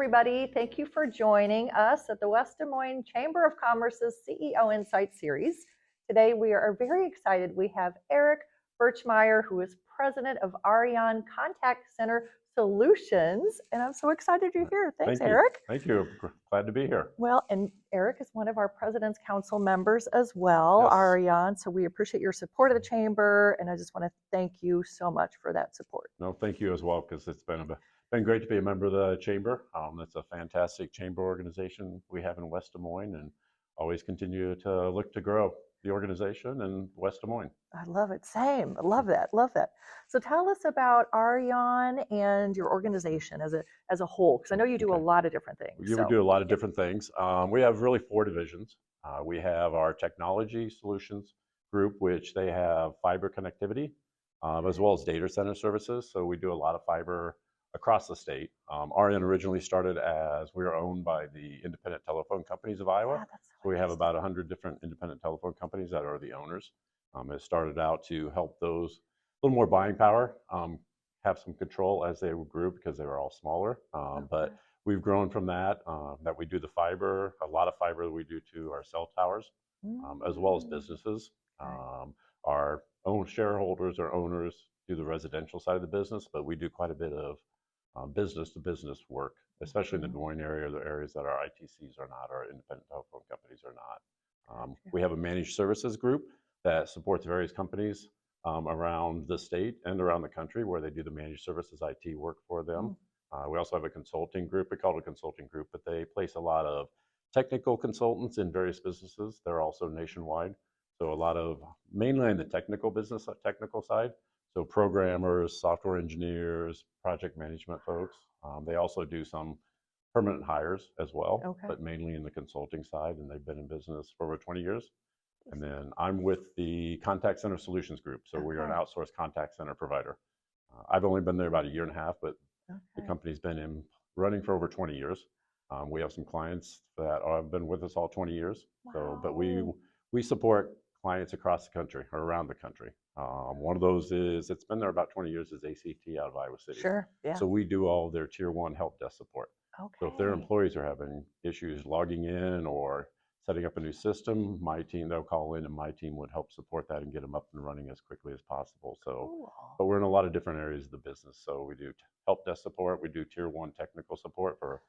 everybody. Thank you for joining us at the West Des Moines Chamber of Commerce's CEO Insight Series. Today, we are very excited. We have Aric Birchmier, who is president of Aureon Contact Center Solutions, and I'm so excited you're here. Thanks, Aric. Thank you. Glad to be here. Well, and Aric is one of our President's Council members as well, Yes. Aureon, so we appreciate your support of the Chamber, and I just want to thank you so much for that support. No, thank you as well, because it's been great to be a member of the Chamber. It's a fantastic Chamber organization we have in West Des Moines, and always continue to look to grow the organization in West Des Moines. I love it. Same. I love that. Love that. So tell us about Aureon and your organization as a whole, because I know you do a lot of different things. We do a lot of different things. We have really 4 divisions. We have our Technology Solutions group, which they have fiber connectivity, as well as data center services. So we do a lot of fiber across the state. Aureon originally started as we were owned by the Independent Telephone Companies of Iowa. So we have about 100 different independent telephone companies that are the owners. It started out to help those a little more buying power, have some control as they grew because they were all smaller. But we've grown from that, that we do the fiber, a lot of fiber that we do to our cell towers, as well as businesses. Our own shareholders or owners do the residential side of the business, but we do quite a bit of business-to-business work, especially in the Des Moines area, the areas that our ITCs are not, or independent telephone companies are not. We have a managed services group that supports various companies around the state and around the country where they do the managed services IT work for them. We also have a consulting group. We call it a consulting group, but they place a lot of technical consultants in various businesses. They're also nationwide. So a lot of, mainly in the technical side. So programmers, software engineers, project management folks. They also do some permanent hires as well, but mainly in the consulting side, and they've been in business for over 20 years. And then I'm with the Contact Center Solutions group. So we are an outsourced contact center provider. I've only been there about 1.5 years, but the company's been running for over 20 years. We have some clients that have been with us all 20 years. So, but we support clients across the country or around the country. One of those is, it's been there about 20 years, is ACT out of Iowa City. Sure, yeah. So we do all their tier 1 help desk support. So if their employees are having issues logging in or setting up a new system, my team, they'll call in and my team would help support that and get them up and running as quickly as possible. So, but we're in a lot of different areas of the business. So we do help desk support, we do tier 1 technical support for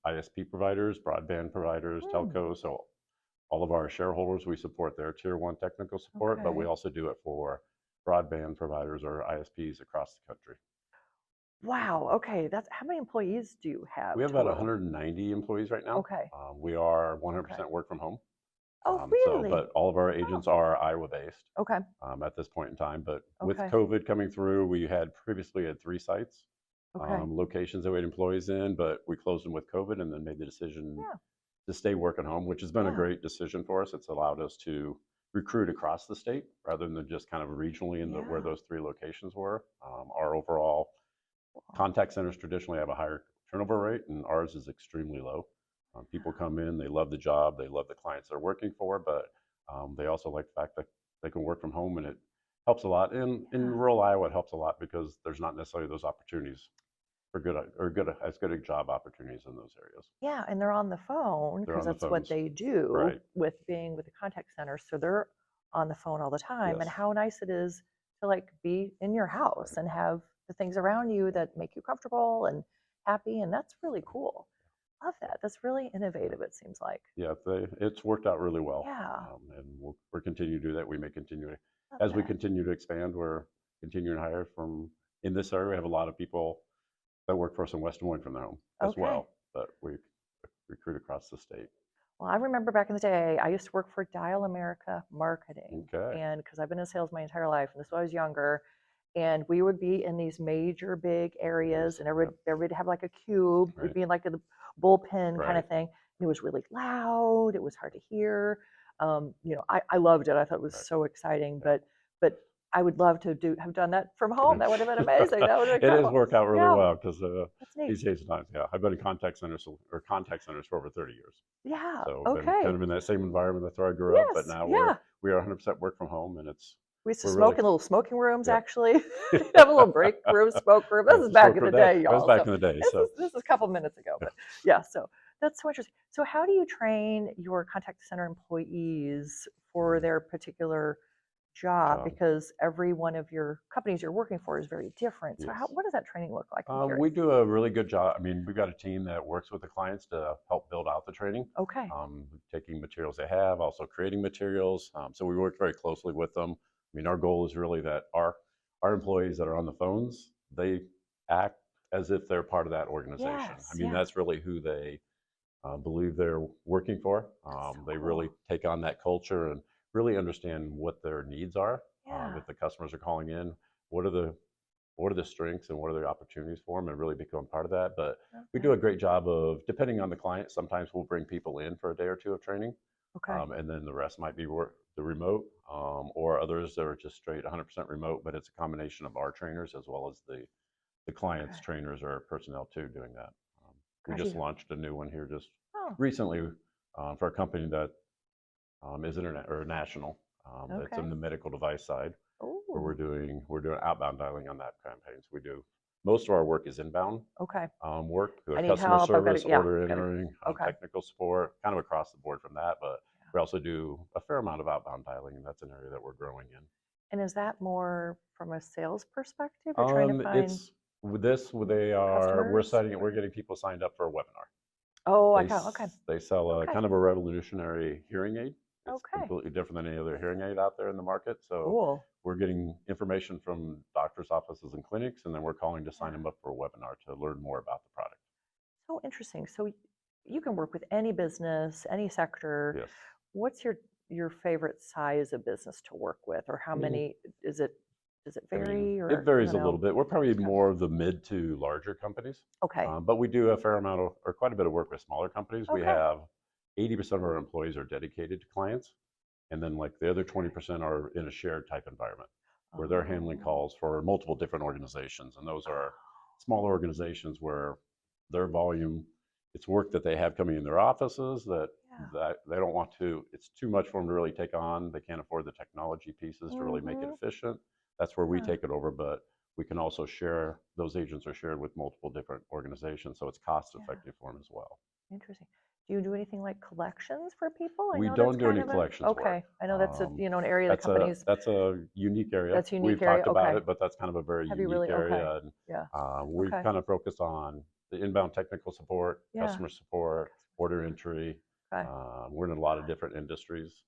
ISP providers, broadband providers, telcos. So all of our shareholders, we support their tier 1 technical support, but we also do it for broadband providers or ISPs across the country. Wow. Okay. That's how many employees do you have? We have about 190 employees right now. Okay. We are 100% work from home. Oh, really? But all of our agents are Iowa based. Okay. At this point in time, but with COVID coming through, we had previously had 3 sites, locations that we had employees in, but we closed them with COVID and then made the decision to stay working home, which has been a great decision for us. It's allowed us to recruit across the state rather than just kind of regionally in where those 3 locations were. Our overall contact centers traditionally have a higher turnover rate, and ours is extremely low. People come in, they love the job, they love the clients they're working for, but they also like the fact that they can work from home, and it helps a lot. In rural Iowa, it helps a lot because there's not necessarily those opportunities for as good job opportunities in those areas. Yeah, and they're on the phone because that's what they do with being with the contact center. So they're on the phone all the time. And how nice it is to like be in your house and have the things around you that make you comfortable and happy. And that's really cool. Love that. That's really innovative, it seems like. Yeah, it's worked out really well. Yeah. And we're continuing to do that. We may continue as we continue to expand. We're continuing to hire from in this area. We have a lot of people that work for us in West Des Moines from their home as well, but we recruit across the state. Well, I remember back in the day, I used to work for Dial America Marketing, and because I've been in sales my entire life, and this was when I was younger, and we would be in these major big areas, and everybody have like a cube. We'd be in like a bullpen kind of thing. And it was really loud. It was hard to hear. You know, I loved it. I thought it was so exciting, but I would love to have done that from home. That would have been amazing. That would have been It has worked out really well because these days and times, I've been in contact centers for over 30 years. Yeah. So been kind of in that same environment. That's where I grew up. But now we are 100% work from home, and it's We used to We're smoke really, in little smoking rooms, yeah. actually. Have a little break room, smoke room. This is back in the day, That was y'all. back So in the day. this So is this is a couple minutes ago, yeah. but yeah. So that's so interesting. So how do you train your contact center employees for their particular job? Job. Because every one of your companies you're working for is very different. So Yes. what does that training look like? I'm We curious. do a really good job. I mean, we've got a team that works with the clients to help build out the training, Okay. taking materials they have, also creating materials. So we work very closely with them. I mean, our goal is really that our employees that are on the phones, they act as if they're part of that organization. I Yes. mean, Yes. that's really who they believe they're working for. That's so They really cool. take on that culture and really understand what their needs are. Yeah. If the customers are calling in, what are the strengths and what are the opportunities for them, and really become part of that. But we do Okay. a great job of, depending on the client, sometimes we'll bring people in for a day or two of training, Okay. and then the rest might be the remote, or others that are just straight 100% remote, but it's a combination of our trainers as well as the client's Okay. trainers or personnel too doing that. We Got just you. launched a new one here just Oh. recently for a company that is internet or national, that's Okay. in the medical device side, where Oh. we're doing outbound dialing on that campaigns. We do most of our work is inbound Okay. work, I need customer help. I've got service, to. Yeah. order Got to. entering, Okay. technical support, kind of across the board from that. But we also do a fair amount of outbound dialing, and that's an area that we're growing in. And is that more from a sales perspective? You're trying to find It's with this, customers? we're getting people signed up for a webinar. Oh, I They got. Okay. they sell a Okay. kind of a revolutionary hearing aid. It's Okay. completely different than any other hearing aid out there in the market. So Cool. we're getting information from doctors' offices and clinics, and then we're calling to sign Yeah. them up for a webinar to learn more about the product. So interesting. So you can work with any business, any sector. Yes. What's your favorite size of business to work with, or how I mean, many is it? Does it I mean, vary, it or I varies don't a little know? bit. We're probably Okay. more of the mid to larger companies, Okay. but we do a fair amount of, or quite a bit of work with smaller companies. We Okay. have 80% of our employees are dedicated to clients, and then like the other 20% are in a shared type environment where they're handling Oh. calls for multiple different organizations, and those are smaller organizations where their volume, it's work that they have coming in their offices that Yeah. that they don't want to, it's too much for them to really take on. They can't afford the technology pieces to really make it Mm-hmm. efficient. That's where we Yeah. take it over, but we can also share, those agents are shared with multiple different organizations, so it's cost Yeah. effective for them as well. Interesting. Do you do anything like collections for people? I We know that's don't do kind any of a collections work. okay. I know that's a an area the companies That's a unique area. that's a unique We've area. talked about Okay. it, but that's kind of a very Have you unique really? Okay. area. And Yeah. we've Okay. kind of focused on the inbound technical support, Yeah. customer support, order entry. Okay. We're in a lot of different industries.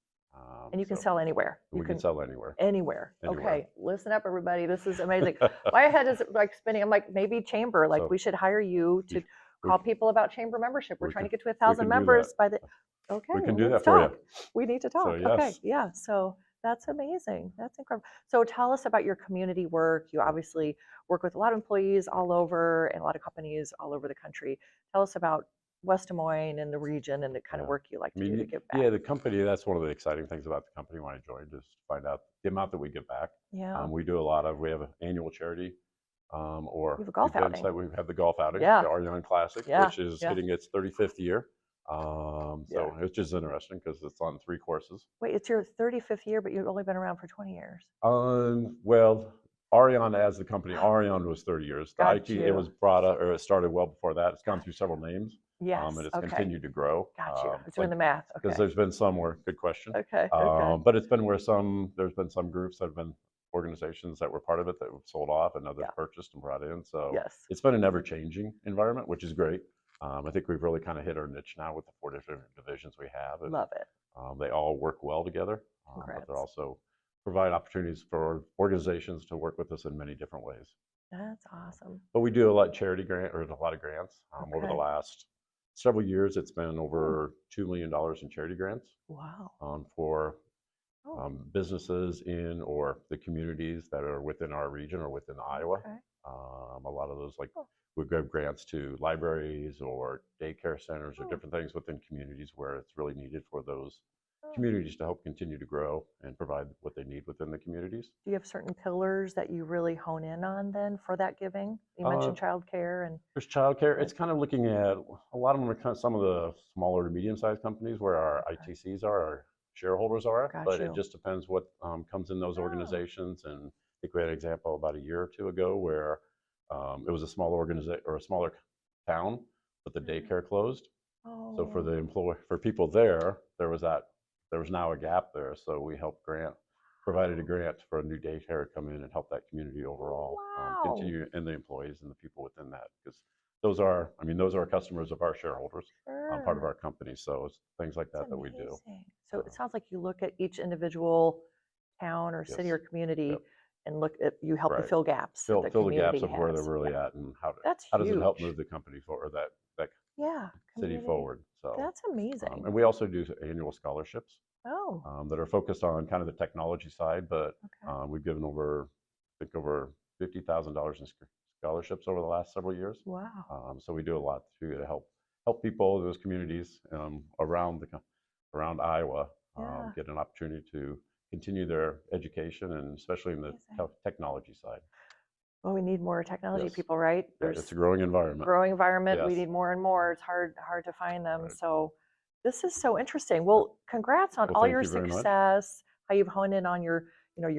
And you can So sell anywhere. You we can can sell anywhere. anywhere. Anywhere. Okay. Listen up, everybody. This is amazing. My head is like spinning. I'm like, maybe chamber. Like So we should hire you to we, call people about chamber membership. We're we trying can, to get to we 1,000 can do that. members by the. Okay. We can Well, do let's that for you. talk. We need to So talk. Okay. yes. Yeah. So that's amazing. That's incredible. So tell us about your community work. You obviously work with a lot of employees all over and a lot of companies all over the country. Tell us about West Des Moines and the region and the kind of Yeah. work you like I to do to mean, give back. yeah, the company, that's one of the exciting things about the company when I joined is to find out the amount that we give back. Yeah. We have an annual charity You or have a golf events outing. that we have the golf outing, Yeah. the Aureon Classic, Yeah. which is Yeah. hitting its 35th year. Yeah. So it's just interesting because it's on 3 courses. Wait, it's your 35th year, but you've only been around for 20 years. Well, Aureon as the company, Aureon was 30 years. The Got IT, it you. was brought up, or it started well before that. It's gone Got through several you. names. Yes. And it's Okay. continued to grow. Got you. I was Like, doing the math. because Okay. there's been some where, good question. Okay. Okay. But it's been where there's been some groups that have been organizations that were part of it that have sold off and others Yeah. purchased and brought in. So Yes. it's been an ever-changing environment, which is great. I think we've really kind of hit our niche now with the 4 different divisions we have. And, Love it. they all work well together, but Congrats. they're also provide opportunities for organizations to work with us in many different ways. That's awesome. But we do a lot of charity grant or a lot of grants over the Okay. last several years. It's been over $2 million in charity grants Wow. for Oh. businesses in or the communities that are within our region or within Iowa. Okay. A lot of those, like Oh. we give grants to libraries or daycare centers or Oh. different things within communities where it's really needed for those Oh. communities to help continue to grow and provide what they need within the communities. Do you have certain pillars that you really hone in on then for that giving? You Uh, mentioned childcare and There's childcare. It's kind of looking at a lot of them are kind of some of the smaller to medium-sized companies where our Okay. ITCs are, our shareholders are, Got but you. it just depends what comes in those organizations. And I think we had an example about a year or two ago where it was a small organization or a smaller town, but the daycare closed. So for the for people there, there was now a gap there. So we provided a grant for a new daycare to come in and help that community overall continue, and the employees and the people within that, because those are customers of our shareholders, part of our company. So it's things like that we do. So it sounds like you look at each individual town or city or community and you help to fill gaps. Fill the gaps of where they're really at, and how does it help move the company forward, that city forward. So that's amazing. And we also do annual scholarships that are focused on kind of the technology side, but we've given over $50,000 in scholarships over the last several years. Wow. So we do a lot to help people in those communities around Iowa get an opportunity to continue their education, and especially in the technology side. Well, we need more technology people, right? It's a growing environment. Yes. We need more and more. It's hard to find them. Right. So this is so interesting. Well, congrats on all your success, how you've honed in on your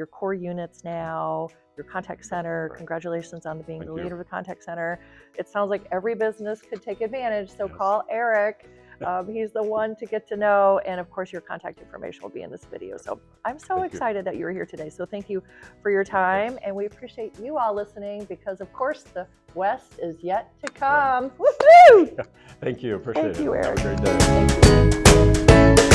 core units now, your contact center. Right. Congratulations on being the leader of the contact center. It sounds like every business could take advantage. So call Aric. He's the one to get to know. And of course, your contact information will be in this video. So I'm so excited that you were here today. So thank you for your time. And we appreciate you all listening, because of course the West is yet to come. Right. Woohoo! Thank you. Appreciate it. Thank you, Aric. Have a great day. Thank you.